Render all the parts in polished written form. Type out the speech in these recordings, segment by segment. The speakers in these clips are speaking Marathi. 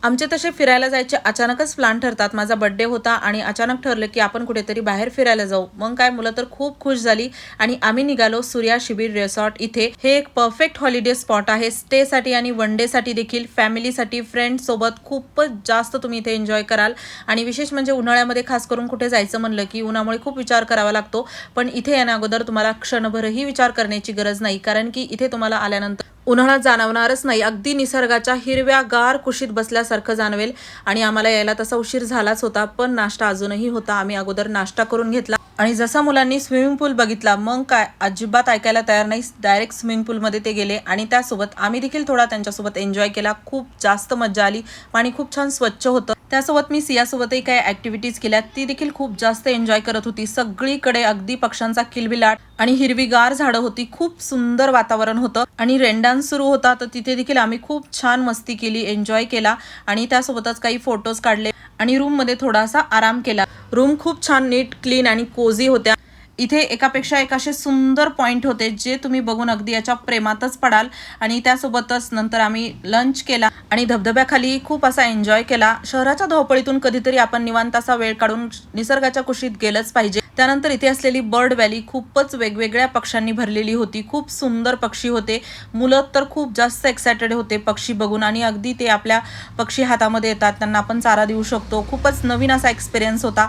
आमचे तसे फिरायला जायचे अचानकच प्लॅन ठरतात। माझा बर्थडे होता आणि अचानक ठरलं की आपण कुठेतरी बाहेर फिरायला जाऊ। मग काय मुलं तर खूप खुश झाली आणि आम्ही निघालो सूर्या शिबिर रिसॉर्ट इथे। हे एक परफेक्ट हॉलिडे स्पॉट आहे, स्टे साठी आणि वन डे साठी देखील, फॅमिलीसाठी, फ्रेंड्स सोबत खूपच जास्त तुम्ही इथे एन्जॉय कराल। आणि विशेष म्हणजे उन्हाळ्यामध्ये खास करून कुठे जायचं म्हणलं की उन्हामुळे खूप विचार करावा लागतो, पण इथे येण्या अगोदर तुम्हाला क्षणभरही विचार करण्याची गरज नाही, कारण की इथे तुम्हाला आल्यानंतर उन्हाळा जाणवणारच नाही, अगदी निसर्गाच्या हिरव्यागार कुशीत बसल्यासारखं जाणवेल। आणि आम्हाला यायला तसा उशीर झालाच होता, पण नाश्ता अजूनही होता। आम्ही अगोदर नाश्ता करून घेतला आणि जसा मुलांनी स्विमिंग पूल बघितला मग काय अजिबात ऐकायला तयार नाही, डायरेक्ट स्विमिंग पूलमध्ये ते गेले आणि त्यासोबत आम्ही देखील थोडा त्यांच्यासोबत एन्जॉय केला। खूप जास्त मजा आली, पाणी खूप छान स्वच्छ होतं। त्यासोबत मी सियासोबतही काही ऍक्टिव्हिटीज केल्या, ती देखील खूप जास्त एन्जॉय करत होती। सगळीकडे अगदी पक्ष्यांचा किलबिलाट आणि हिरवीगार झाडं होती, खूप सुंदर वातावरण होतं आणि रेन डान्स सुरू होता, तर तिथे देखील आम्ही खूप छान मस्ती केली, एन्जॉय केला आणि त्यासोबतच काही फोटोज काढले आणि रूम मध्ये थोडासा आराम केला। रूम खूप छान नीट, क्लीन आणि कोझी होत्या। इथे एकापेक्षा एक असे सुंदर पॉइंट होते जे तुम्ही बघून अगदी याच्या प्रेमातच पडाल। आणि त्यासोबतच नंतर आम्ही लंच केला आणि धबधब्याखाली खूप असा एन्जॉय केला। शहराच्या धावपळीतून कधीतरी आपण निवांत असा वेळ काढून निसर्गाच्या कुशीत गेलंच पाहिजे। त्यानंतर इथे असलेली बर्ड व्हॅली खूपच वेगवेगळ्या पक्ष्यांनी भरलेली होती, खूप सुंदर पक्षी होते। मुलं तर खूप जास्त एक्सायटेड होते पक्षी बघून आणि अगदी ते आपल्या पक्षी हातामध्ये येतात, त्यांना आपण चारा देऊ शकतो। खूपच नवीन असा एक्सपिरियन्स होता।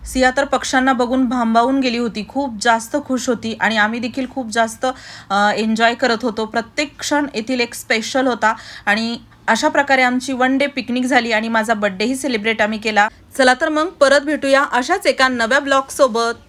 सिया तर पक्ष्यांना बघून भांबावून गेली होती, खूप जास्त खुश होती आणि आम्ही देखील खूप जास्त एन्जॉय करत होतो। प्रत्येक क्षण येथील एक स्पेशल होता आणि अशा प्रकारे आमची वन डे पिकनिक झाली आणि माझा बर्थडेही सेलिब्रेट आम्ही केला। चला तर मग परत भेटूया अशाच एका नव्या ब्लॉग सोबत।